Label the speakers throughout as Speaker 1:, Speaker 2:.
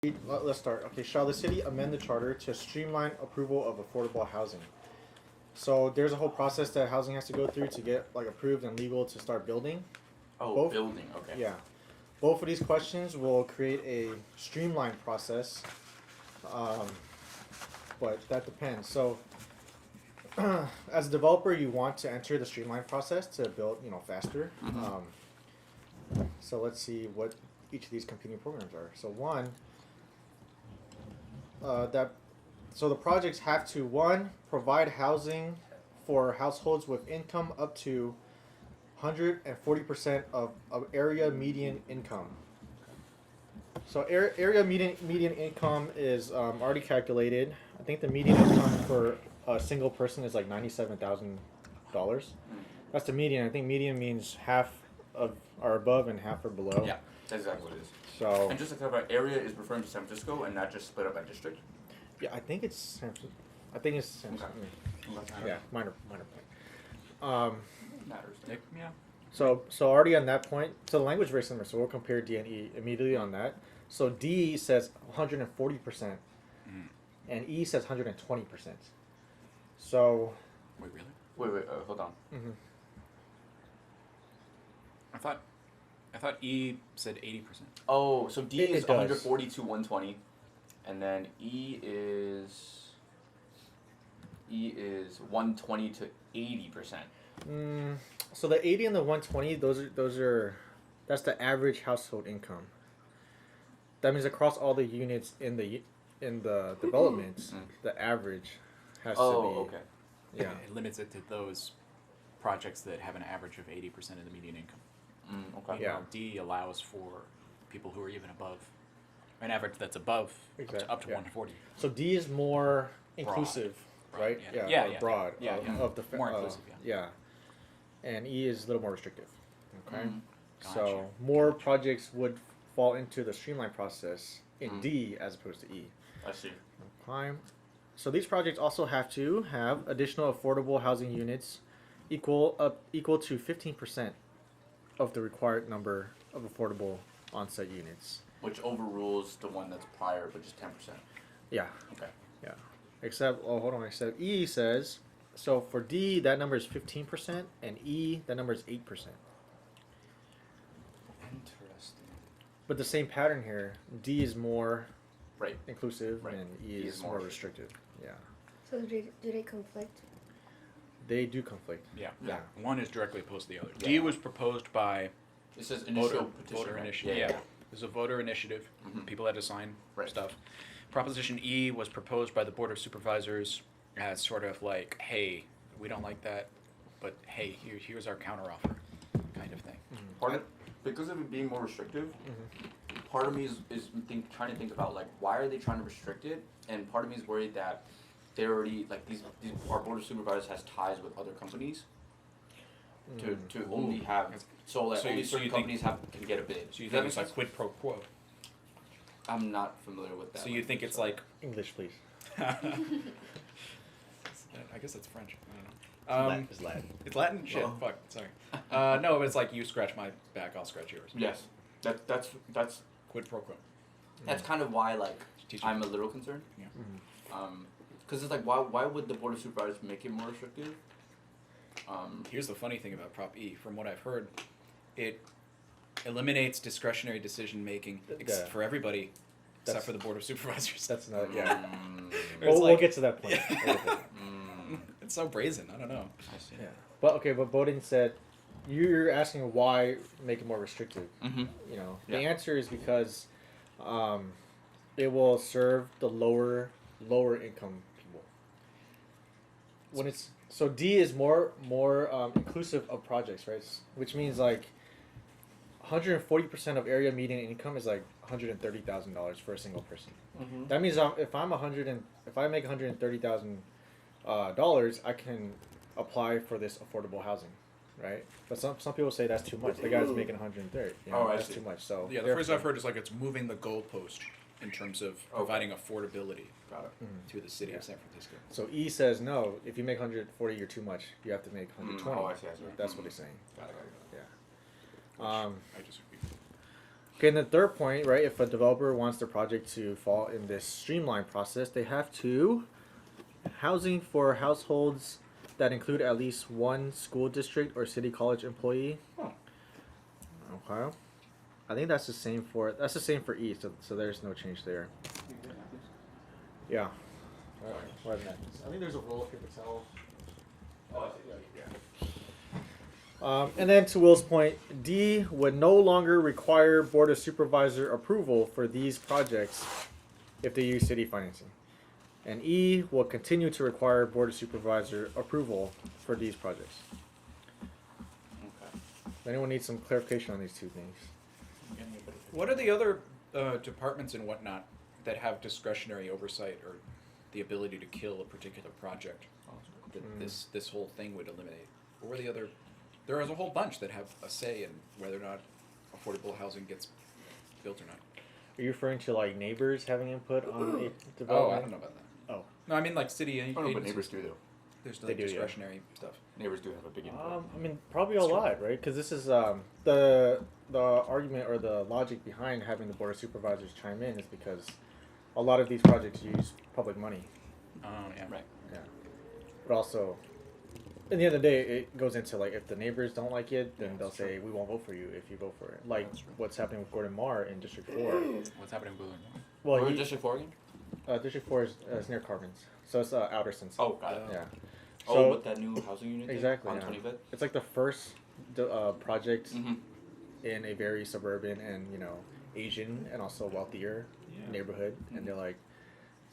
Speaker 1: Let's start. Okay, shall the city amend the charter to streamline approval of affordable housing? So there's a whole process that housing has to go through to get like approved and legal to start building.
Speaker 2: Oh, building. Okay.
Speaker 1: Yeah. Both of these questions will create a streamlined process, but that depends. So, as a developer, you want to enter the streamlined process to build, faster. So let's see what each of these competing programs are. So one, so the projects have to provide housing for households with income up to 140% of area median income. So area median income is already calculated. I think the median income for a single person is like $97,000. That's the median. I think median means half are above and half are below.
Speaker 2: Yeah, that's exactly what it is.
Speaker 1: So.
Speaker 2: And just to clarify, area is referring to San Francisco and not just split up by district.
Speaker 1: Yeah, I think it's San Francisco. I think it's San Francisco.
Speaker 2: Okay.
Speaker 1: Yeah, minor point.
Speaker 2: Matters.
Speaker 3: Yeah.
Speaker 1: So already on that point, so the language is very similar. So we'll compare D and E immediately on that. So D says 140%, and E says 120%. So.
Speaker 3: Wait, really?
Speaker 2: Wait, hold on.
Speaker 1: Mm-hmm.
Speaker 3: I thought E said 80%.
Speaker 2: Oh, so D is
Speaker 1: does.
Speaker 2: 140 to 120, and then E is 120 to 80%.
Speaker 1: So the 80 and the 120, that's the average household income. That means across all the units in the developments, the average has to be.
Speaker 2: Oh, okay.
Speaker 1: Yeah.
Speaker 3: It limits it to those projects that have an average of 80% of the median income.
Speaker 2: Okay.
Speaker 1: Yeah.
Speaker 3: D allows for people who are even above an average that's above up to 140.
Speaker 1: So D is more inclusive,
Speaker 3: Broad,
Speaker 1: right?
Speaker 3: yeah.
Speaker 1: Yeah.
Speaker 3: Yeah.
Speaker 1: Broad
Speaker 3: Yeah,
Speaker 1: of,
Speaker 3: yeah.
Speaker 1: of the
Speaker 3: More inclusive,
Speaker 1: yeah. And E is a little more restrictive. Okay.
Speaker 3: Gotcha.
Speaker 1: So more projects would fall into the streamline process in D as opposed to E.
Speaker 2: I see.
Speaker 1: Okay. So these projects also have to have additional affordable housing units equal to 15% of the required number of affordable on-site units.
Speaker 2: Which overrules the one that's prior, which is 10%.
Speaker 1: Yeah.
Speaker 2: Okay.
Speaker 1: Yeah. Except E says, so for D that number is 15% and E that number is 8%.
Speaker 3: Interesting.
Speaker 1: But the same pattern here, D is more
Speaker 2: Right.
Speaker 1: inclusive
Speaker 2: Right.
Speaker 1: and E is more restrictive. Yeah.
Speaker 4: So do they conflict?
Speaker 1: They do conflict.
Speaker 3: Yeah.
Speaker 2: Yeah.
Speaker 3: One is directly opposed to the other.
Speaker 2: Yeah.
Speaker 3: D was proposed by
Speaker 2: It says initial
Speaker 3: voter
Speaker 2: petition. Right?
Speaker 3: initiative.
Speaker 2: Yeah.
Speaker 3: It was a voter initiative. People had to sign
Speaker 2: Right.
Speaker 3: stuff. Proposition E was proposed by the Board of Supervisors as sort of like, hey, we don't like that, but hey, here's our counteroffer kind of thing.
Speaker 2: Because of it being more restrictive, part of me is trying to think about like why are they trying to restrict it, and part of me is worried that they already like these our board of supervisors has ties with other companies to only have only
Speaker 3: So
Speaker 2: certain
Speaker 3: you
Speaker 2: companies can get a bid.
Speaker 3: So you
Speaker 2: Does that
Speaker 3: think
Speaker 2: make
Speaker 3: it's like
Speaker 2: sense?
Speaker 3: quid pro quo.
Speaker 2: I'm not familiar with that.
Speaker 3: So you think it's like
Speaker 1: English, please.
Speaker 3: I guess that's French. I don't know.
Speaker 1: It's Latin.
Speaker 3: It's Latin? Shit,
Speaker 2: Oh.
Speaker 3: fuck, sorry. No, but it's like you scratch my back, I'll scratch yours.
Speaker 2: Yes, that's
Speaker 3: Quid pro quo.
Speaker 2: that's kind of why like
Speaker 3: Teach
Speaker 2: I'm a little concerned.
Speaker 3: Yeah.
Speaker 2: Because it's like why would the board of supervisors make it more restrictive?
Speaker 3: Here's the funny thing about Prop E. From what I've heard, it eliminates discretionary decision making
Speaker 1: Yeah.
Speaker 3: for everybody except
Speaker 1: That's-
Speaker 3: for the Board of Supervisors.
Speaker 1: That's not, yeah.
Speaker 3: It's
Speaker 1: We'll get to that point.
Speaker 3: It's so brazen. I don't know.
Speaker 2: I see.
Speaker 1: Yeah. But Bowden said, you're asking why make it more restrictive.
Speaker 2: Mm-hmm.
Speaker 1: The answer is because it will serve the lower income people. When it's so D is more inclusive of projects, right? Which means like 140% of area median income is like $130,000 for a single person. That means if I make $130,000, I can apply for this affordable housing, right? But some people say that's too much. The guy's making 130.
Speaker 2: I
Speaker 1: That's
Speaker 2: see.
Speaker 1: too much. So
Speaker 3: Yeah, the phrase I've heard is like it's moving the goalpost in terms of providing affordability
Speaker 2: Got it.
Speaker 3: to the city of San Francisco.
Speaker 1: So E says no. If you make 140, you're too much. You have to make 120.
Speaker 2: Oh, I see.
Speaker 1: That's what he's saying.
Speaker 2: Got it.
Speaker 1: Yeah.
Speaker 3: I disagree.
Speaker 1: Okay, and the third point, right? If a developer wants their project to fall in this streamline process, they have to housing for households that include at least one school district or city college employee.
Speaker 2: Huh.
Speaker 1: Okay. I think that's the same for E, so there's no change there. Yeah. What next? I think there's a roll here to tell. And then to Will's point, D would no longer require Board of Supervisor approval for these projects if they use city financing. And E will continue to require Board of Supervisor approval for these projects.
Speaker 2: Okay.
Speaker 1: If anyone needs some clarification on these two things.
Speaker 3: What are the other departments and whatnot that have discretionary oversight or the ability to kill a particular project that this whole thing would eliminate? What were the other? There is a whole bunch that have a say in whether or not affordable housing gets built or not.
Speaker 1: Are you referring to like neighbors having input on a
Speaker 3: Oh,
Speaker 1: development?
Speaker 3: I don't know about that.
Speaker 1: Oh.
Speaker 3: No, I mean like city
Speaker 2: I don't know, but
Speaker 3: agencies.
Speaker 2: neighbors do though.
Speaker 3: There's
Speaker 1: They
Speaker 3: like
Speaker 1: do, yeah.
Speaker 3: discretionary stuff.
Speaker 2: Neighbors do have a big input.
Speaker 1: I mean, probably a
Speaker 3: That's true.
Speaker 1: lot, right? Because this is the argument or the logic behind having the Board of Supervisors chime in is because a lot of these projects use public money.
Speaker 3: Oh yeah.
Speaker 2: Right.
Speaker 1: Yeah. But also, at the end of the day, it goes into like if the neighbors don't like it, then
Speaker 2: Yeah,
Speaker 1: they'll
Speaker 2: that's
Speaker 1: say we won't vote for you if you vote for it. Like
Speaker 3: That's true.
Speaker 1: what's happening with Gordon Marr in District 4.
Speaker 3: What's happening with Boolean?
Speaker 1: Well,
Speaker 2: Where
Speaker 1: he,
Speaker 2: was District 4 again?
Speaker 1: District 4 is near Carbons, so it's Alderson's.
Speaker 2: Oh, got it.
Speaker 1: Yeah.
Speaker 2: Oh,
Speaker 1: So-
Speaker 2: with that new housing unit thing
Speaker 1: Exactly,
Speaker 2: on
Speaker 1: yeah.
Speaker 2: 25th?
Speaker 1: It's like the first project
Speaker 2: Mm-hmm.
Speaker 1: in a very suburban and Asian and also wealthier
Speaker 3: Yeah.
Speaker 1: neighborhood,
Speaker 2: Mhm.
Speaker 1: and they're like,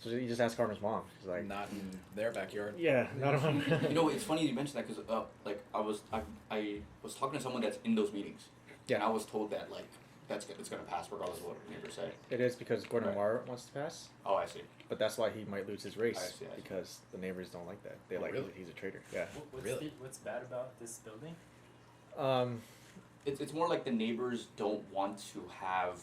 Speaker 1: so you just ask Carmen's mom. She's like,
Speaker 3: Not in their backyard.
Speaker 1: yeah, not on.
Speaker 2: You know, it's funny you mentioned that because like I was talking to someone that's in those meetings.
Speaker 1: Yeah.
Speaker 2: And I was told that like it's gonna pass regardless of what neighbors say.
Speaker 1: It is because Gordon
Speaker 2: Right.
Speaker 1: Marr wants to pass,
Speaker 2: Oh, I see.
Speaker 1: but that's why he might lose his race
Speaker 2: I see.
Speaker 1: because the neighbors don't like that. They
Speaker 3: Oh,
Speaker 1: like
Speaker 3: really?
Speaker 1: he's a traitor. Yeah.
Speaker 5: What's bad about this building?
Speaker 2: It's more like the neighbors don't want to have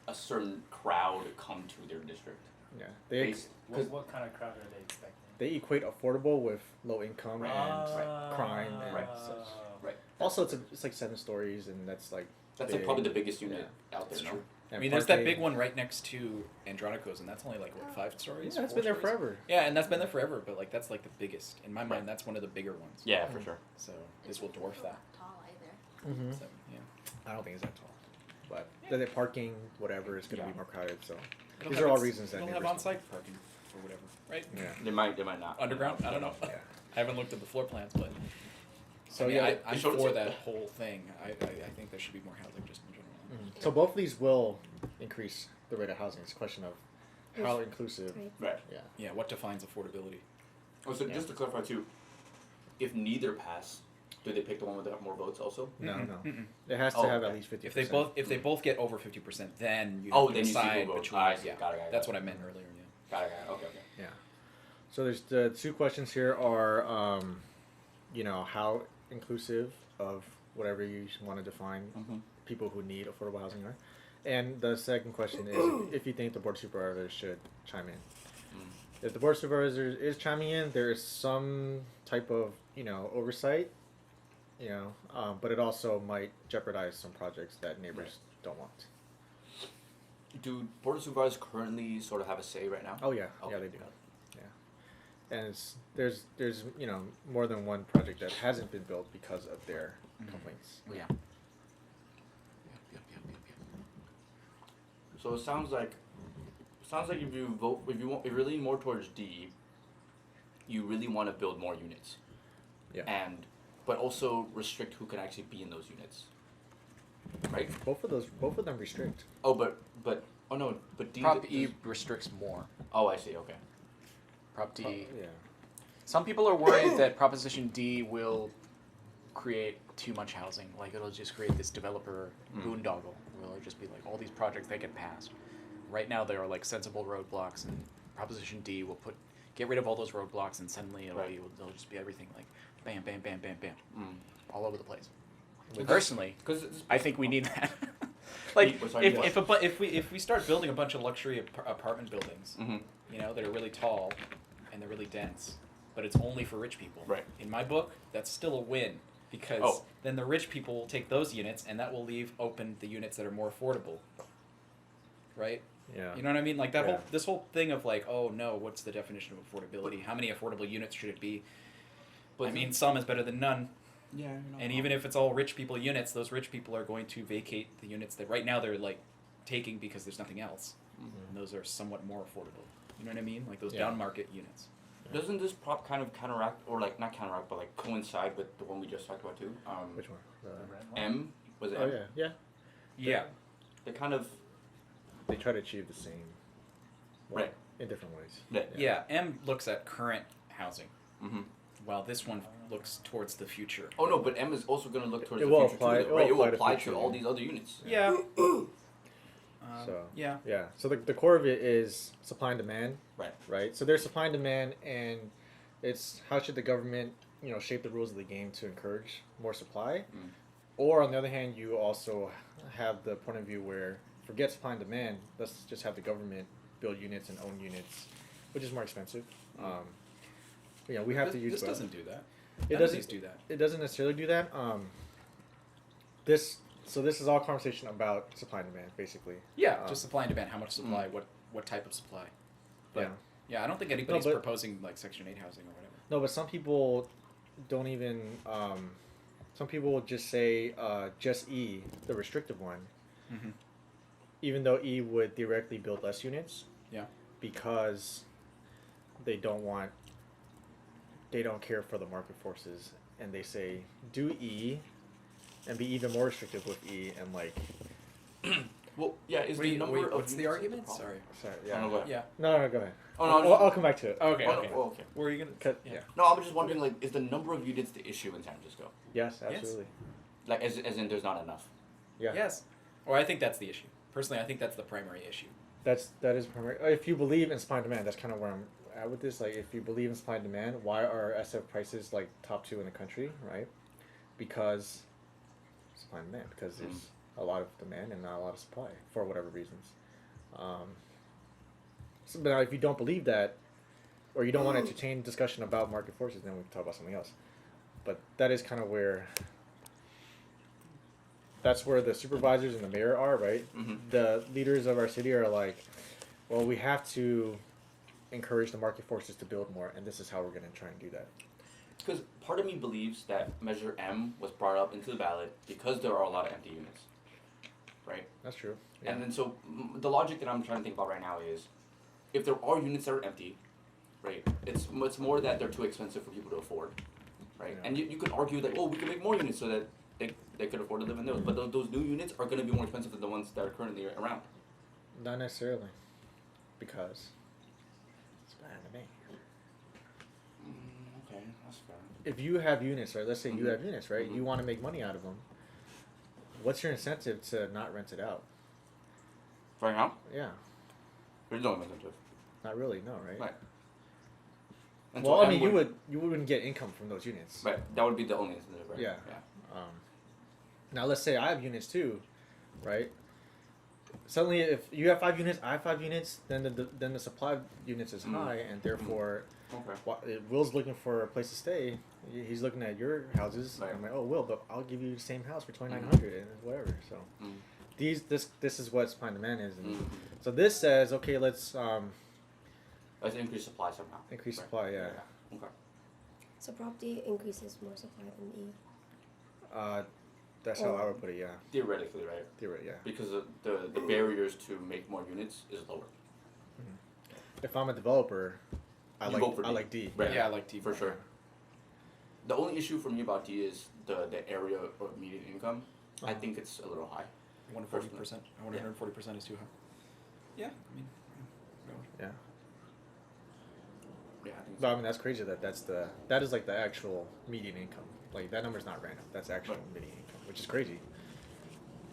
Speaker 2: a certain crowd come to their district.
Speaker 1: Yeah. They
Speaker 2: Based- 'cause-
Speaker 5: What kind of crowd are they expecting?
Speaker 1: they equate affordable with low income
Speaker 2: Right.
Speaker 1: and crime and
Speaker 2: Right.
Speaker 1: such.
Speaker 2: Right.
Speaker 1: Also, it's like 7 stories, and that's like
Speaker 2: That's like
Speaker 1: big.
Speaker 2: probably the biggest unit out there.
Speaker 3: That's
Speaker 2: No?
Speaker 3: true. I
Speaker 1: And
Speaker 3: mean, there's that
Speaker 1: parquet.
Speaker 3: big one right next to Andronico's, and that's only like what 5 stories.
Speaker 1: Yeah, it's
Speaker 3: 4
Speaker 1: been there
Speaker 3: stories?
Speaker 1: forever.
Speaker 3: Yeah, and that's been there forever, but like that's like the biggest in my
Speaker 2: Right.
Speaker 3: mind. That's one of the bigger ones.
Speaker 2: Yeah, for sure.
Speaker 3: So this will dwarf that.
Speaker 4: Tall either.
Speaker 1: Mm-hmm.
Speaker 3: So yeah.
Speaker 1: I don't think it's that tall, but the parking, whatever, is going to
Speaker 2: Yeah.
Speaker 1: be more crowded. So
Speaker 3: It'll
Speaker 1: these
Speaker 3: have
Speaker 1: are all
Speaker 3: its-
Speaker 1: reasons that
Speaker 3: it'll
Speaker 1: neighbors
Speaker 3: have
Speaker 1: don't.
Speaker 3: on-site parking or whatever, right?
Speaker 1: Yeah.
Speaker 2: They might not.
Speaker 3: Underground? I don't know.
Speaker 1: Yeah.
Speaker 3: I haven't looked at the floor plans, but
Speaker 1: So
Speaker 3: I mean,
Speaker 1: yeah,
Speaker 3: I'm
Speaker 2: showed it
Speaker 3: for
Speaker 2: to-
Speaker 3: that whole thing. I think there should be more housing just in general.
Speaker 1: So both of these will increase the rate of housing. It's a question of how inclusive.
Speaker 4: Right.
Speaker 2: Right.
Speaker 1: Yeah.
Speaker 3: Yeah, what defines affordability?
Speaker 2: Oh, so
Speaker 1: Yeah.
Speaker 2: just to clarify too, if neither pass, do they pick the one with the more votes also?
Speaker 1: No,
Speaker 3: Mm-mm,
Speaker 1: no.
Speaker 3: mm-mm.
Speaker 1: It has to
Speaker 2: Oh,
Speaker 1: have
Speaker 2: okay.
Speaker 1: at least 50%.
Speaker 3: If they both get over 50%, then you
Speaker 2: Oh,
Speaker 3: have to
Speaker 2: then you see who
Speaker 3: decide
Speaker 2: votes.
Speaker 3: between.
Speaker 2: I see.
Speaker 3: Yeah,
Speaker 2: Got it.
Speaker 3: that's what I meant earlier. Yeah.
Speaker 2: Got it. Okay.
Speaker 1: Yeah. So there's the 2 questions here are, how inclusive of whatever you want to define
Speaker 2: Mm-hmm.
Speaker 1: people who need affordable housing are. And the second question is if you think the Board of Supervisors should chime in. If the Board of Supervisors is chiming in, there is some type of, oversight, but it also might jeopardize some projects that neighbors don't want.
Speaker 2: Do Board of Supervisors currently sort of have a say right now?
Speaker 1: Oh, yeah.
Speaker 2: Okay.
Speaker 1: Yeah, they do. Yeah. And there's more than one project that hasn't been built because of their complaints.
Speaker 3: Yeah.
Speaker 2: So it sounds like if you really lean more towards D, you really want to build more units.
Speaker 1: Yeah.
Speaker 2: But also restrict who can actually be in those units. Right?
Speaker 1: Both of them restrict.
Speaker 2: Oh, but D.
Speaker 3: Prop E restricts more.
Speaker 2: Oh, I see. Okay.
Speaker 3: Prop D.
Speaker 1: Yeah.
Speaker 3: Some people are worried that Proposition D will create too much housing. Like it'll just create this developer boondoggle where it'll just be like all these projects that get passed. Right now there are like sensible roadblocks, and Proposition D will get rid of all those roadblocks, and suddenly it'll just be everything like bam, bam, bam, bam, bam, all over the place. Personally, I think we need that. Like if we start building a bunch of luxury apartment buildings, that are really tall and they're really dense, but it's only for rich people.
Speaker 2: Right.
Speaker 3: In my book, that's still a win. because
Speaker 2: Oh.
Speaker 3: then the rich people will take those units, and that will leave open the units that are more affordable. Right?
Speaker 1: Yeah.
Speaker 3: You know what I mean? Like that
Speaker 1: Yeah.
Speaker 3: whole this whole thing of like, oh no, what's the definition of affordability? How many affordable units should it be?
Speaker 2: But
Speaker 3: I mean, some is better than none.
Speaker 2: yeah, you're not
Speaker 3: And
Speaker 2: wrong.
Speaker 3: even if it's all rich people units, those rich people are going to vacate the units that right now they're like taking because there's nothing else. And those are somewhat more affordable. You know what I mean? Like those
Speaker 1: Yeah.
Speaker 3: down market units.
Speaker 2: Doesn't this prop kind of counteract, or like not counteract, but like coincide with the one we just talked about too?
Speaker 1: Which one?
Speaker 5: The red one?
Speaker 2: M was it?
Speaker 1: Oh
Speaker 2: M?
Speaker 1: yeah, yeah.
Speaker 3: Yeah.
Speaker 2: They kind of
Speaker 1: They try to achieve the same.
Speaker 2: Right.
Speaker 1: In different ways.
Speaker 3: Yeah. M looks at current housing,
Speaker 2: hmm
Speaker 3: while this one looks towards the future.
Speaker 2: Oh no, but M is also going to look towards
Speaker 1: It
Speaker 2: the
Speaker 1: will
Speaker 2: future
Speaker 1: apply-
Speaker 2: too,
Speaker 1: it
Speaker 2: right? It
Speaker 1: will
Speaker 2: will
Speaker 1: apply to
Speaker 2: apply
Speaker 1: future,
Speaker 2: to all
Speaker 1: yeah.
Speaker 2: these other units.
Speaker 3: Yeah.
Speaker 1: So
Speaker 3: Yeah.
Speaker 1: yeah. So the core of it is supply and demand.
Speaker 2: Right.
Speaker 1: Right. So there's supply and demand, and it's how should the government shape the rules of the game to encourage more supply,
Speaker 2: Mm.
Speaker 1: or on the other hand, you also have the point of view where forget supply and demand. Let's just have the government build units and own units, which is more expensive. We have to use
Speaker 3: This
Speaker 1: both.
Speaker 3: doesn't do that.
Speaker 1: It
Speaker 3: None of
Speaker 1: doesn't
Speaker 3: these do that.
Speaker 1: It doesn't necessarily do that. This is all conversation about supply and demand, basically.
Speaker 3: Yeah, just supply and demand. How much supply?
Speaker 2: Mm.
Speaker 3: What type of supply? But
Speaker 1: Yeah.
Speaker 3: yeah, I don't think anybody's
Speaker 1: but-
Speaker 3: proposing like Section 8 housing or whatever.
Speaker 1: No, but some people don't even. Some people will just say just E, the restrictive one,
Speaker 3: Mm-hmm.
Speaker 1: even though E would theoretically build less units.
Speaker 3: Yeah.
Speaker 1: Because they don't care for the market forces, and they say do E, and be even more restrictive with E, and like.
Speaker 2: Well, yeah. Is the number of
Speaker 3: what's the
Speaker 2: units
Speaker 3: argument?
Speaker 2: problem?
Speaker 3: Sorry.
Speaker 1: Sorry,
Speaker 2: Oh,
Speaker 1: yeah.
Speaker 2: no, go ahead.
Speaker 3: Yeah.
Speaker 1: No, go ahead.
Speaker 2: Oh, no,
Speaker 1: I'll come back to it.
Speaker 3: Okay.
Speaker 2: Oh,
Speaker 3: Okay.
Speaker 2: no, oh, okay.
Speaker 3: Where are you gonna?
Speaker 1: Cut-
Speaker 3: Yeah.
Speaker 2: No, I'm just wondering, like, is the number of units the issue in San Francisco?
Speaker 1: Yes,
Speaker 3: Yes.
Speaker 1: absolutely.
Speaker 2: Like, as in there's not enough.
Speaker 1: Yeah.
Speaker 3: Yes. Or I think that's the issue. Personally, I think that's the primary issue.
Speaker 1: That is primary. If you believe in supply and demand, that's kind of where I'm at with this. Like, if you believe in supply and demand, why are SF prices like top 2 in the country? Right? Because supply and demand. Because there's a lot of demand and not a lot of supply for whatever reasons. But now if you don't believe that, or you don't want to entertain discussion about market forces, then we can talk about something else. But that is kind of where. That's where the supervisors and the mayor are, right?
Speaker 2: Mm-hmm.
Speaker 1: The leaders of our city are like, well, we have to encourage the market forces to build more, and this is how we're going to try and do that.
Speaker 2: Because part of me believes that Measure M was brought up into the ballot because there are a lot of empty units, right?
Speaker 1: That's true. Yeah.
Speaker 2: And then so the logic that I'm trying to think about right now is, if there are units that are empty, right? It's more that they're too expensive for people to afford, right?
Speaker 1: Yeah.
Speaker 2: And you could argue that we can make more units so that they could afford to live in those, but those new units are going to be more expensive than the ones that are currently around.
Speaker 1: Not necessarily, because supply and demand.
Speaker 2: Okay, that's fair.
Speaker 1: If you have units, right? Let's say you
Speaker 2: Mhm.
Speaker 1: have units, right?
Speaker 2: Mhm.
Speaker 1: You want to make money out of them. What's your incentive to not rent it out?
Speaker 2: Right now,
Speaker 1: Yeah,
Speaker 2: there's no incentive.
Speaker 1: not really. No, right?
Speaker 2: Right. And
Speaker 1: Well,
Speaker 2: so
Speaker 1: I
Speaker 2: M
Speaker 1: mean, you wouldn't get income from those units.
Speaker 2: Right, that would be the only incentive, right?
Speaker 1: Yeah.
Speaker 2: Yeah.
Speaker 1: Now let's say I have units too, right? Suddenly, if you have 5 units, I have 5 units, then the supply of units is
Speaker 2: Mm.
Speaker 1: high, and therefore,
Speaker 2: Okay.
Speaker 1: Will's looking for a place to stay. He's looking at your houses.
Speaker 2: Right.
Speaker 1: I'm like, oh, Will, but I'll give you the same house for $2,900 and whatever. So
Speaker 2: Mm.
Speaker 1: this is what supply and demand is, and
Speaker 2: Mm.
Speaker 1: so this says, okay, let's
Speaker 2: Let's increase supply somehow.
Speaker 1: increase
Speaker 2: Right.
Speaker 1: supply. Yeah.
Speaker 2: Okay.
Speaker 4: So property increases more supply than E.
Speaker 1: That's how I would put it. Yeah.
Speaker 2: Theoretically, right?
Speaker 1: Yeah.
Speaker 2: Because the barriers to make more units is lower.
Speaker 1: If I'm a developer, I
Speaker 2: You vote for D.
Speaker 1: like D.
Speaker 2: Right.
Speaker 3: Yeah, I like TV.
Speaker 2: For sure. The only issue for me about D is the area of median income. I think it's a little high.
Speaker 3: 140%. 140% is too high. Yeah, I mean,
Speaker 1: Yeah.
Speaker 2: Yeah, I think
Speaker 1: No, I
Speaker 2: so.
Speaker 1: mean that's crazy. That is like the actual median income. Like that number's not random. That's actual
Speaker 2: Right.
Speaker 1: median income, which is crazy.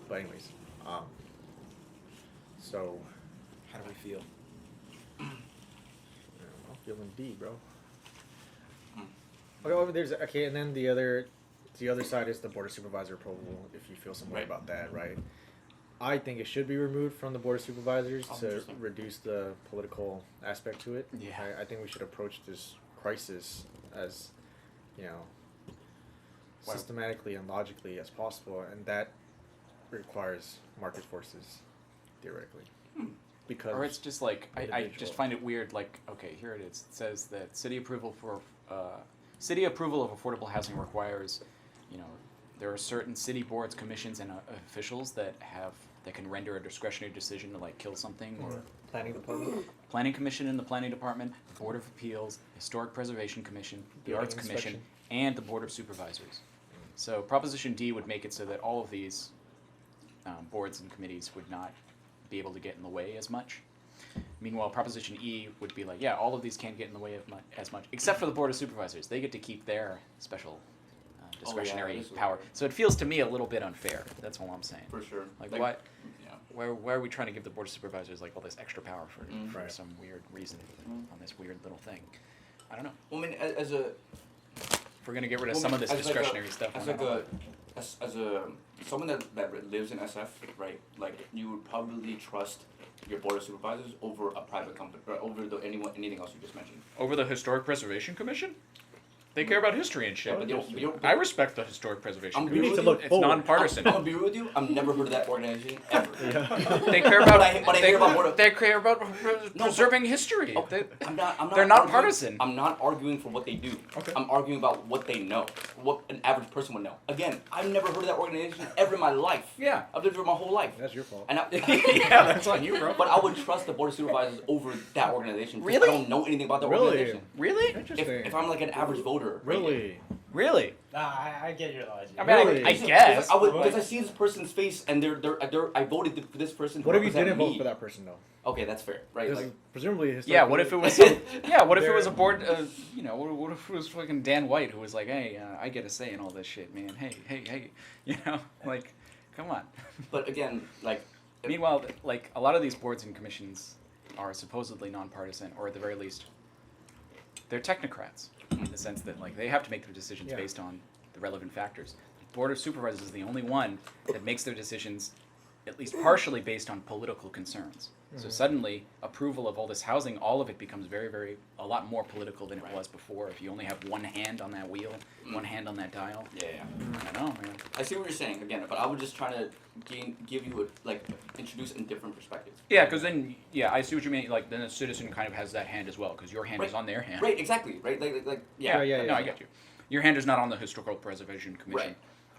Speaker 1: But anyways, so
Speaker 3: how do we feel?
Speaker 1: I'm feeling D, bro.
Speaker 2: Mm.
Speaker 1: Okay, and then the other side is the Board of Supervisor approval. If you feel some way
Speaker 2: Right.
Speaker 1: about that, right? I think it should be removed from the Board of Supervisors
Speaker 2: Oh,
Speaker 1: to
Speaker 2: interesting.
Speaker 1: reduce the political aspect to it.
Speaker 3: Yeah.
Speaker 1: I think we should approach this crisis as, systematically and logically as possible, and that requires market forces, theoretically. Because
Speaker 3: Or it's just like I
Speaker 1: individual.
Speaker 3: just find it weird. Like, okay, here it is. It says that city approval of affordable housing requires, you know, there are certain city boards, commissions, and officials that can render a discretionary decision to like kill something, or
Speaker 1: planning department,
Speaker 3: planning commission in the planning department, the board of appeals, historic preservation commission, the
Speaker 1: Building
Speaker 3: arts commission,
Speaker 1: inspection.
Speaker 3: and the board of supervisors. So Proposition D would make it so that all of these boards and committees would not be able to get in the way as much. Meanwhile, Proposition E would be like, yeah, all of these can't get in the way of as much, except for the Board of Supervisors. They get to keep their special discretionary
Speaker 2: this is
Speaker 3: power.
Speaker 2: weird.
Speaker 3: So it feels to me a little bit unfair. That's all I'm saying.
Speaker 2: For sure.
Speaker 3: Like,
Speaker 2: Like,
Speaker 3: why?
Speaker 2: Yeah.
Speaker 3: Why are we trying to give the Board of Supervisors like all this extra power for
Speaker 1: Right.
Speaker 3: some weird reason on this weird little thing? I don't know.
Speaker 2: Well, I mean, as a
Speaker 3: If we're gonna get rid of
Speaker 2: Well,
Speaker 3: some of this
Speaker 2: as like a-
Speaker 3: discretionary stuff,
Speaker 2: as
Speaker 3: why
Speaker 2: like
Speaker 3: not?
Speaker 2: as a someone that lives in SF, right? Like you would probably trust your board of supervisors over a private company or over anything else you just mentioned.
Speaker 3: Over the Historic Preservation Commission? They care about history and shit.
Speaker 2: Yeah, but you don't,
Speaker 3: I respect the Historic Preservation
Speaker 2: I'm
Speaker 1: We
Speaker 3: Commission.
Speaker 1: need to look
Speaker 3: It's
Speaker 1: forward.
Speaker 3: nonpartisan.
Speaker 2: I'm gonna be real with you. I've never heard of that organization ever.
Speaker 3: They care about.
Speaker 2: But I hear about Board of-
Speaker 3: They care about
Speaker 2: but-
Speaker 3: preserving history.
Speaker 2: Okay, I'm not
Speaker 3: they're not
Speaker 2: arguing-
Speaker 3: partisan.
Speaker 2: I'm not arguing for what they do.
Speaker 3: Okay.
Speaker 2: I'm arguing about what they know, what an average person would know. Again, I've never heard of that organization ever in my life.
Speaker 3: Yeah.
Speaker 2: I've lived here my whole life.
Speaker 1: That's your fault.
Speaker 2: And
Speaker 3: Yeah, that's on you, bro.
Speaker 2: But I would trust the board of supervisors over that organization. Because
Speaker 3: Really?
Speaker 2: I don't know anything about the
Speaker 1: Really?
Speaker 2: organization.
Speaker 3: Really?
Speaker 1: Interesting.
Speaker 2: If I'm like an average voter. right?
Speaker 1: Really?
Speaker 3: Really?
Speaker 5: Nah, I get your logic.
Speaker 3: I mean,
Speaker 1: Really?
Speaker 3: I guess.
Speaker 2: Because I see this person's face and I voted for this person. to
Speaker 1: What if you
Speaker 2: represent
Speaker 1: didn't
Speaker 2: me.
Speaker 1: vote for that person though?
Speaker 2: Okay, that's fair, right?
Speaker 1: There's
Speaker 2: Like,
Speaker 1: presumably
Speaker 3: Yeah. What if it was? What if it was a board? You know, what if it was fucking Dan White who was like, "Hey, I get a say in all this shit, man. Hey, you know, like, come on."
Speaker 2: but again, like,
Speaker 3: Meanwhile, like a lot of these boards and commissions are supposedly nonpartisan, or at the very least, they're technocrats in the sense that like they have to make their decisions
Speaker 1: Yeah.
Speaker 3: based on the relevant factors. The Board of Supervisors is the only one that makes their decisions at least partially based on political concerns. So suddenly, approval of all this housing, all of it becomes a lot more political than it was before. If you only have one hand on that wheel, one hand on that dial.
Speaker 2: yeah.
Speaker 3: I don't know, man.
Speaker 2: I see what you're saying again, but I would just try to give you introduce a different perspective.
Speaker 3: Yeah, because then, I see what you mean. Like, then a citizen kind of has that hand as well, because your hand is on their hand.
Speaker 2: Right, exactly, right?
Speaker 3: Yeah,
Speaker 1: Yeah,
Speaker 3: no, I get you. Your hand is not on the Historical Preservation Commission.
Speaker 2: Right.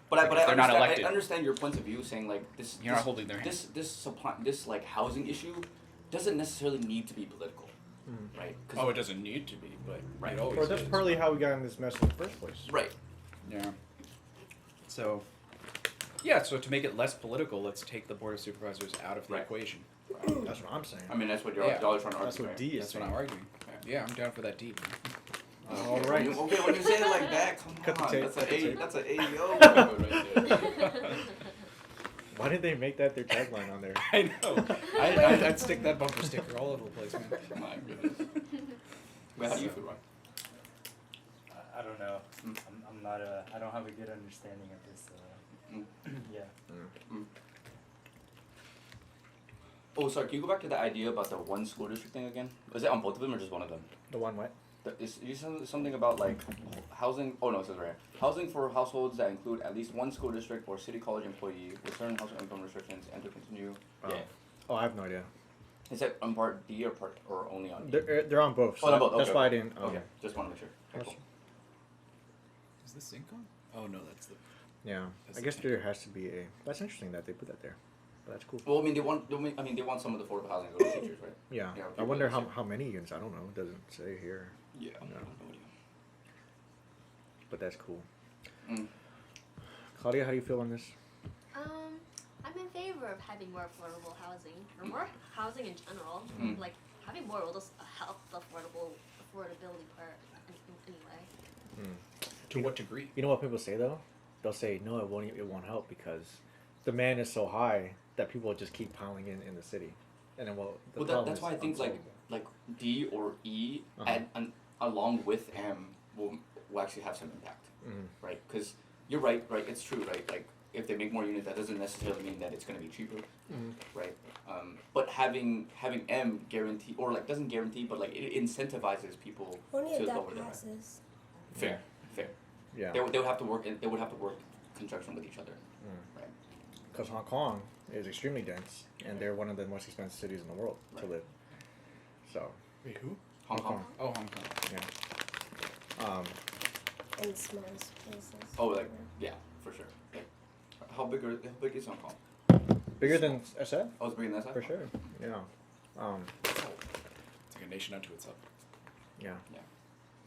Speaker 2: But I
Speaker 3: Because they're not elected.
Speaker 2: I understand your points of view, saying like this.
Speaker 3: You're not holding their hand.
Speaker 2: This like housing issue doesn't necessarily need to be political, right? 'Cause-
Speaker 3: Oh, it doesn't need to be, but
Speaker 2: Right.
Speaker 3: it always
Speaker 1: Or that's
Speaker 3: is.
Speaker 1: partly how we got in this mess in the first place.
Speaker 2: right.
Speaker 3: Yeah. So, so to make it less political, let's take the Board of Supervisors out of the
Speaker 2: Right.
Speaker 3: equation.
Speaker 1: That's what I'm saying.
Speaker 2: I mean, that's what
Speaker 3: Yeah.
Speaker 2: y'all are trying to argue.
Speaker 1: That's what
Speaker 2: right?
Speaker 1: D is
Speaker 3: That's what
Speaker 1: saying.
Speaker 3: I'm arguing. Yeah, I'm down for that deep.
Speaker 1: All right.
Speaker 2: Okay, when you say it like that, come
Speaker 1: Cut the
Speaker 2: on.
Speaker 1: tape,
Speaker 2: That's
Speaker 1: cut the
Speaker 2: a
Speaker 1: tape.
Speaker 2: that's a AEO right there.
Speaker 1: Why did they make that their tagline on there?
Speaker 3: I know. I'd stick that bumper sticker all over the place, man.
Speaker 2: My goodness. Wait, how do you feel, Ryan?
Speaker 5: I don't know.
Speaker 2: Mm.
Speaker 5: I'm not I don't have a good understanding of this. Yeah.
Speaker 2: Oh, sorry. Can you go back to the idea about the one school district thing again? Was it on both of them or just one of them?
Speaker 1: The one what?
Speaker 2: You said something about like housing. Oh no, it says right here. Housing for households that include at least one school district or city college employee with certain household income restrictions and to continue.
Speaker 1: Oh. Oh, I have no idea.
Speaker 2: Is that on part D or only on D?
Speaker 1: They're on both. So
Speaker 2: Oh, they're both,
Speaker 1: That's
Speaker 2: okay,
Speaker 1: why I
Speaker 2: okay.
Speaker 1: didn't.
Speaker 2: Okay, just want to make sure. Okay, cool.
Speaker 3: Is this sync on? Oh no, that's the.
Speaker 1: Yeah.
Speaker 3: That's
Speaker 1: I guess
Speaker 3: the
Speaker 1: there has to be a. That's interesting that they put that there. But that's cool.
Speaker 2: Well, I mean, they want some of the affordable housing to go to teachers, right?
Speaker 1: Yeah.
Speaker 2: Yeah,
Speaker 1: I
Speaker 2: people
Speaker 1: wonder
Speaker 2: understand.
Speaker 1: how many units. I don't know. It doesn't say here.
Speaker 2: Yeah.
Speaker 1: No.
Speaker 2: No idea.
Speaker 1: But that's cool.
Speaker 2: Mm.
Speaker 1: Claudia, how do you feel on this?
Speaker 6: I'm in favor of having more affordable housing, or more housing in general.
Speaker 2: Mm.
Speaker 6: Like, having more will just help the affordability part anyway.
Speaker 3: To what degree?
Speaker 1: You know what people say though? They'll say no, it won't help because demand is so high that people will just keep piling in the city, and then the problem
Speaker 2: That's
Speaker 1: is
Speaker 2: why I think like D or E along with M will actually have some impact, right? Because you're right. It's true, right? Like if they make more units, that doesn't necessarily mean that it's going to be cheaper, right? But having M guarantee or like doesn't guarantee, but like it incentivizes people
Speaker 4: Only
Speaker 2: to
Speaker 4: if
Speaker 2: lower
Speaker 4: that
Speaker 2: their rent.
Speaker 4: passes.
Speaker 2: Fair.
Speaker 1: Yeah.
Speaker 2: They would have to work in conjunction with each other. Right.
Speaker 1: Because Hong Kong is extremely dense, and they're one of the most expensive cities in the world to
Speaker 2: Right.
Speaker 1: live. So,
Speaker 3: Wait, who?
Speaker 2: Hong Kong.
Speaker 3: Oh, Hong Kong.
Speaker 1: yeah.
Speaker 4: And smallest places.
Speaker 2: Oh, like yeah, for sure. Like, how big is Hong Kong?
Speaker 1: Bigger than SF?
Speaker 2: Oh, it's bigger than that.
Speaker 1: For sure. Yeah.
Speaker 3: It's like a nation unto itself.
Speaker 1: Yeah.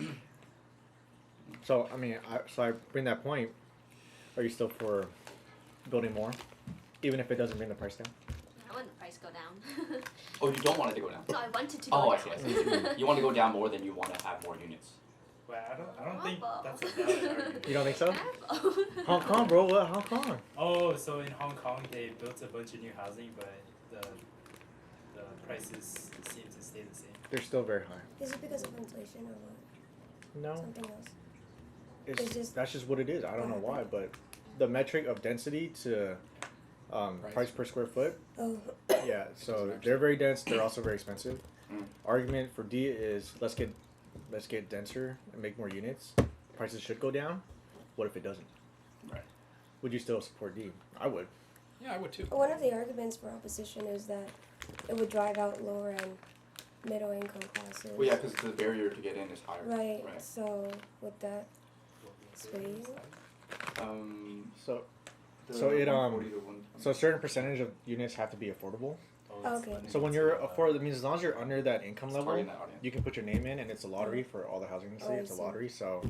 Speaker 2: Yeah.
Speaker 1: So, I mean, I bring that point. Are you still for building more? Even if it doesn't bring the price down?
Speaker 6: I want the price go down.
Speaker 2: Oh, you don't want it to go down.
Speaker 6: No, I wanted to go
Speaker 2: Oh, I
Speaker 6: down.
Speaker 2: see. I see. You want to go down more than you want to have more units.
Speaker 5: Well, I don't think
Speaker 6: Bravo.
Speaker 5: that's a valid argument.
Speaker 1: You don't think so?
Speaker 6: Bravo.
Speaker 1: Hong Kong, bro. What? Hong Kong?
Speaker 5: Oh, so in Hong Kong they built a bunch of new housing, but the prices seem to stay the same.
Speaker 1: They're still very high.
Speaker 4: Is it because of inflation or what?
Speaker 1: No.
Speaker 4: Something else?
Speaker 1: It's
Speaker 4: just-
Speaker 1: that's just what it is. I don't know why, but the metric of density to price per square foot,
Speaker 4: Oh,
Speaker 1: yeah. So they're very dense. They're also very expensive.
Speaker 2: Mm.
Speaker 1: Argument for D is let's get denser and make more units. Prices should go down. What if it doesn't?
Speaker 2: Right.
Speaker 1: Would you still support D? I would.
Speaker 3: Yeah, I would too.
Speaker 4: one of the arguments for opposition is that it would drive out lower end middle income classes.
Speaker 2: Well, yeah, because the barrier to get in is higher.
Speaker 4: Right.
Speaker 2: Right.
Speaker 4: So would that sway you?
Speaker 1: So
Speaker 2: The
Speaker 1: So it,
Speaker 2: 140 to 120.
Speaker 1: so a certain percentage of units have to be affordable.
Speaker 4: Okay.
Speaker 1: So when you're afford, that means as long as you're under that income
Speaker 2: It's
Speaker 1: level,
Speaker 2: targeting that audience.
Speaker 1: you can put your name in, and it's a lottery for all the housing in the city.
Speaker 4: Oh, I
Speaker 1: It's a
Speaker 4: see.
Speaker 1: lottery, so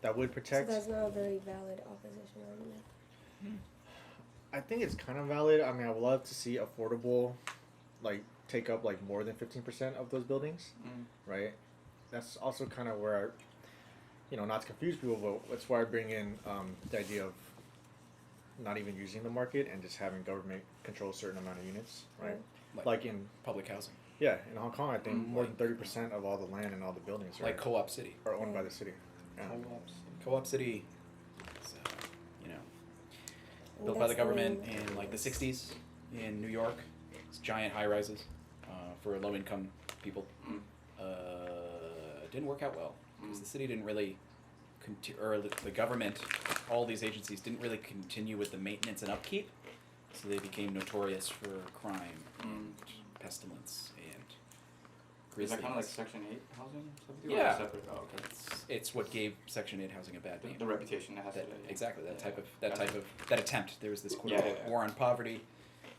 Speaker 1: that would
Speaker 4: So
Speaker 1: protect.
Speaker 4: that's not a very valid opposition argument.
Speaker 1: I think it's kind of valid. I mean, I would love to see affordable, like take up like more than 15% of those buildings, right? That's also kind of where, not to confuse people, but that's why I bring in the idea of not even using the market and just having government control a certain amount of units, right? Like in
Speaker 3: public housing,
Speaker 1: yeah, in Hong Kong, I think more than 30% of all the land and all the buildings
Speaker 3: like Co-op City.
Speaker 1: are owned by the city. Yeah.
Speaker 3: Co-op City, is,
Speaker 4: And
Speaker 3: built by the
Speaker 4: that's
Speaker 3: government
Speaker 4: main
Speaker 3: in like the
Speaker 4: focus.
Speaker 3: 60s in New York. It's giant high rises for low income people.
Speaker 2: Mm.
Speaker 3: It didn't work out well because the city didn't really, or the government, all these agencies didn't really continue with the maintenance and upkeep, so they became notorious for crime, pestilence, and
Speaker 2: Is that kind of like
Speaker 3: grisliness.
Speaker 2: Section 8 housing? Or
Speaker 3: Yeah.
Speaker 2: separate? Oh, okay.
Speaker 3: It's what gave Section 8 housing a bad name.
Speaker 2: The reputation it has
Speaker 3: That,
Speaker 2: today. Yeah.
Speaker 3: exactly that
Speaker 2: Yeah.
Speaker 3: type of that attempt. There was this quote
Speaker 2: Yeah,
Speaker 3: unquote
Speaker 2: yeah, yeah.
Speaker 3: war on poverty,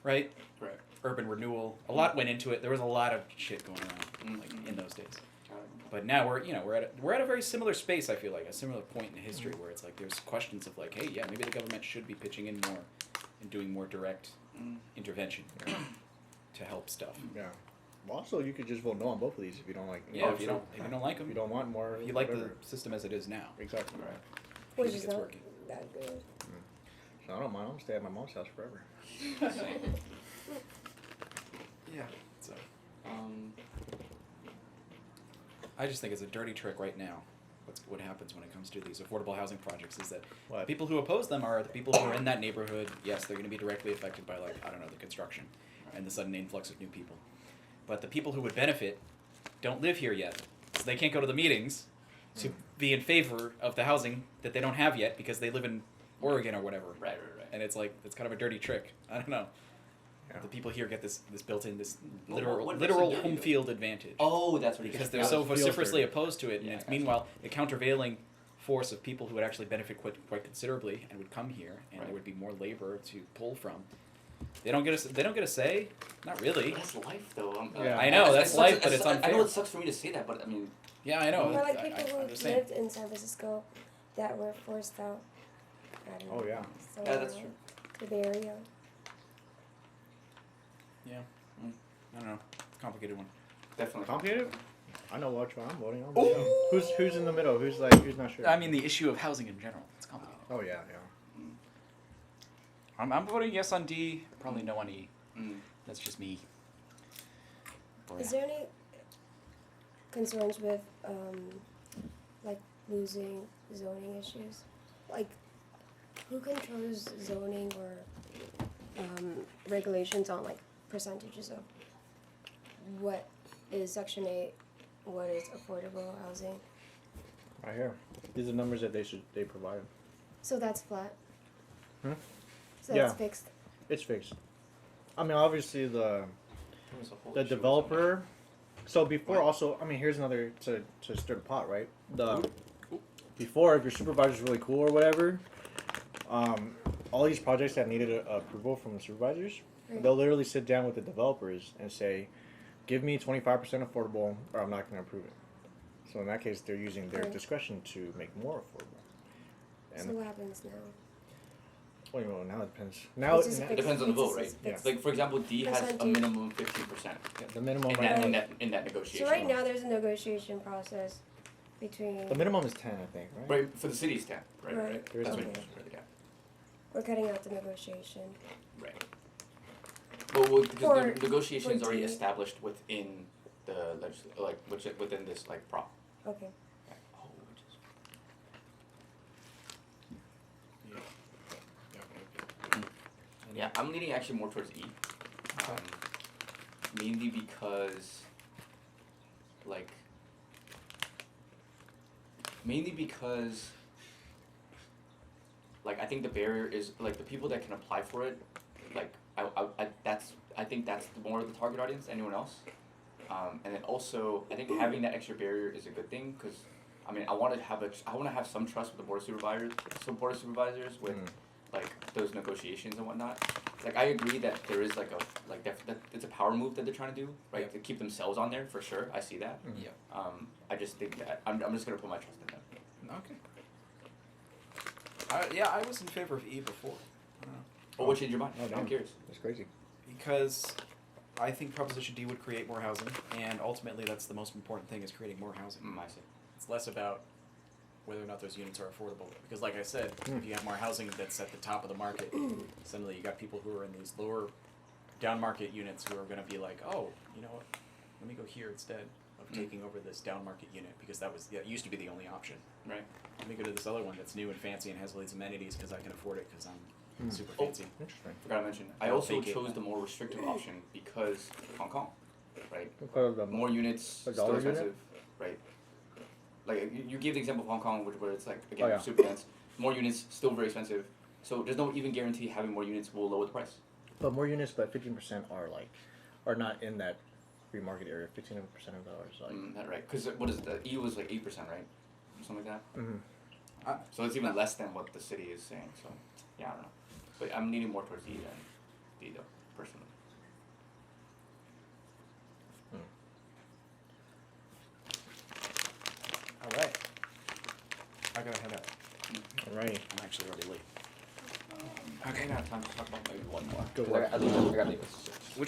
Speaker 3: right?
Speaker 2: Right.
Speaker 3: Urban renewal. A lot went into it. There was a lot of shit going on like in those days.
Speaker 2: Got it.
Speaker 3: But now we're at a very similar space. I feel like a similar point in history where it's like there's questions of like, hey, yeah, maybe the government should be pitching in more and doing more direct intervention to help stuff.
Speaker 1: Yeah. Well, also, you could just vote no on both of these if you don't like.
Speaker 3: Yeah,
Speaker 2: Oh,
Speaker 3: if you
Speaker 2: true.
Speaker 3: don't like
Speaker 1: If
Speaker 3: them,
Speaker 1: you don't want more.
Speaker 3: if you like
Speaker 1: whatever.
Speaker 3: the system as it is now.
Speaker 1: Exactly.
Speaker 2: Right.
Speaker 3: if
Speaker 4: Which
Speaker 3: you
Speaker 4: is
Speaker 3: think it's
Speaker 4: not
Speaker 3: working.
Speaker 4: that good.
Speaker 1: So I don't mind. I'm gonna stay at my mom's house forever.
Speaker 3: Yeah. So
Speaker 2: Um,
Speaker 3: I just think it's a dirty trick right now. What happens when it comes to these affordable housing projects is that
Speaker 1: What?
Speaker 3: the people who oppose them are the people who are in that neighborhood. Yes, they're going to be directly affected by like, I don't know, the construction and the sudden influx of new people. But the people who would benefit don't live here yet, so they can't go to the meetings to be in favor of the housing that they don't have yet because they live in Oregon or whatever.
Speaker 2: right.
Speaker 3: And it's like it's kind of a dirty trick. I don't know.
Speaker 1: Yeah.
Speaker 3: The people here get this built-in
Speaker 2: Well,
Speaker 3: literal
Speaker 2: what makes it
Speaker 3: literal
Speaker 2: dirty,
Speaker 3: home
Speaker 2: though?
Speaker 3: field advantage.
Speaker 2: Oh, that's what it
Speaker 3: Because
Speaker 2: is.
Speaker 3: they're
Speaker 2: Yeah.
Speaker 3: so
Speaker 1: feels
Speaker 3: vociferously
Speaker 1: dirty.
Speaker 3: opposed to it, and
Speaker 2: Yeah,
Speaker 3: it's
Speaker 2: gotcha.
Speaker 3: meanwhile the countervailing force of people who would actually benefit quite considerably and would come here, and
Speaker 2: Right.
Speaker 3: there would be more labor to pull from. They don't get a say. Not really.
Speaker 2: That's life, though.
Speaker 1: Yeah.
Speaker 3: I know, that's
Speaker 2: it sucks-
Speaker 3: life, but it's
Speaker 2: I know
Speaker 3: unfair.
Speaker 2: it sucks for me to say that, but I mean,
Speaker 3: Yeah, I know.
Speaker 4: Or like
Speaker 3: I
Speaker 4: people who
Speaker 3: understand.
Speaker 4: lived in San Francisco that were forced out. I don't know.
Speaker 1: Oh, yeah.
Speaker 2: yeah, that's true.
Speaker 4: To the area.
Speaker 3: Yeah. I don't know. Complicated one.
Speaker 2: Definitely.
Speaker 1: Complicated? I know which one I'm voting on.
Speaker 3: Ooh.
Speaker 1: Who's in the middle? Who's not sure?
Speaker 3: I mean, the issue of housing in general. It's complicated.
Speaker 1: Oh yeah.
Speaker 3: I'm voting yes on D. Probably no on E.
Speaker 2: Mm.
Speaker 3: That's just me. Oh,
Speaker 4: Is
Speaker 3: yeah.
Speaker 4: there any concerns with like losing zoning issues? Like who controls zoning or regulations on like percentages of what is Section 8, what is affordable housing?
Speaker 1: Right here. These are numbers that they provide.
Speaker 4: So that's flat.
Speaker 1: Hmm?
Speaker 4: So that's
Speaker 1: Yeah.
Speaker 4: fixed.
Speaker 1: It's fixed. I mean, obviously the
Speaker 2: There's a whole
Speaker 1: the
Speaker 2: issue with
Speaker 1: developer. So before
Speaker 2: What?
Speaker 1: also, I mean, here's another to stir the pot, right? Before, if your supervisor's really cool or whatever, all these projects that needed approval from the supervisors,
Speaker 4: Right.
Speaker 1: they'll literally sit down with the developers and say, "Give me 25% affordable, or I'm not going to approve it." So in that case, they're using their
Speaker 4: Right.
Speaker 1: discretion to make more affordable.
Speaker 4: So what happens now?
Speaker 1: Well, you know, now it depends. Now
Speaker 4: It's just
Speaker 2: It depends on the vote, right?
Speaker 4: It's
Speaker 1: Yeah.
Speaker 4: fixed.
Speaker 2: Like for example, D has a
Speaker 4: Percentage.
Speaker 2: minimum 15%
Speaker 1: the minimum
Speaker 2: in
Speaker 1: right
Speaker 2: that
Speaker 1: now,
Speaker 2: in that in that negotiation.
Speaker 4: So right now there's a negotiation process between.
Speaker 1: the minimum is 10, I think, right?
Speaker 2: Right, for the city's 10, right?
Speaker 4: Right.
Speaker 1: There is
Speaker 2: That's
Speaker 1: a
Speaker 2: what
Speaker 4: minimum.
Speaker 2: yeah.
Speaker 4: We're cutting out the negotiation.
Speaker 2: Right. But because
Speaker 4: For-
Speaker 2: the negotiation is
Speaker 4: for
Speaker 2: already
Speaker 4: D.
Speaker 2: established within the within this like prop.
Speaker 4: Okay.
Speaker 2: Yeah. Oh, which is yeah, I'm leaning actually more towards E. Mainly because I think the barrier is like the people that can apply for it, like I think that's more of the target audience, anyone else. And then also I think having that extra barrier is a good thing because I mean I want to have some trust with the board of supervisors with like those negotiations and whatnot. Like I agree that there is that it's a power move that they're trying to do, right?
Speaker 3: Yeah.
Speaker 2: To keep themselves on there for sure. I see that.
Speaker 3: Yeah.
Speaker 2: I just think that I'm just gonna put my trust in them.
Speaker 7: Okay. Yeah, I was in favor of E before.
Speaker 2: Well, what changed your mind?
Speaker 1: Oh,
Speaker 2: I'm
Speaker 1: damn.
Speaker 2: curious.
Speaker 1: That's crazy.
Speaker 7: Because I think Proposition D would create more housing, and ultimately that's the most important thing is creating more housing.
Speaker 2: I see.
Speaker 3: It's less about whether or not those units are affordable. Because like I said, if you have more housing that's at the top of the market, suddenly you got people who are in these lower down market units who are going to be like, oh, you know what, let me go here instead of taking over this down market unit because that used to be the only option.
Speaker 2: Right.
Speaker 3: Let me go to this other one that's new and fancy and has all these amenities because I can afford it because I'm super
Speaker 2: Oh.
Speaker 3: fancy.
Speaker 1: Interesting.
Speaker 2: Forgot to mention. I
Speaker 3: I'll
Speaker 2: also
Speaker 3: take it.
Speaker 2: chose the more restrictive option because Hong Kong, right?
Speaker 1: Because of the
Speaker 2: More units,
Speaker 1: A
Speaker 2: still
Speaker 1: dollar unit?
Speaker 2: expensive, right? Like you gave the example of Hong Kong, where it's like again
Speaker 1: Oh, yeah.
Speaker 2: super dense. More units, still very expensive. So there's no even guarantee having more units will lower the price.
Speaker 1: But more units, but 15% are not in that free market area. 15% of dollars,
Speaker 2: That right? Because what is the E was like 8%, right? Something like that.
Speaker 1: Mhm.
Speaker 2: So it's even less than what the city is saying. So yeah, I don't know. But I'm leaning more towards E than D though, personally.
Speaker 7: All right. I gotta head out.
Speaker 1: Alrighty.
Speaker 3: I'm actually already late.
Speaker 2: Okay, I got time to talk about maybe one more.
Speaker 1: Go
Speaker 2: 'Cause
Speaker 1: for it.
Speaker 2: I got to leave at 6.
Speaker 3: Which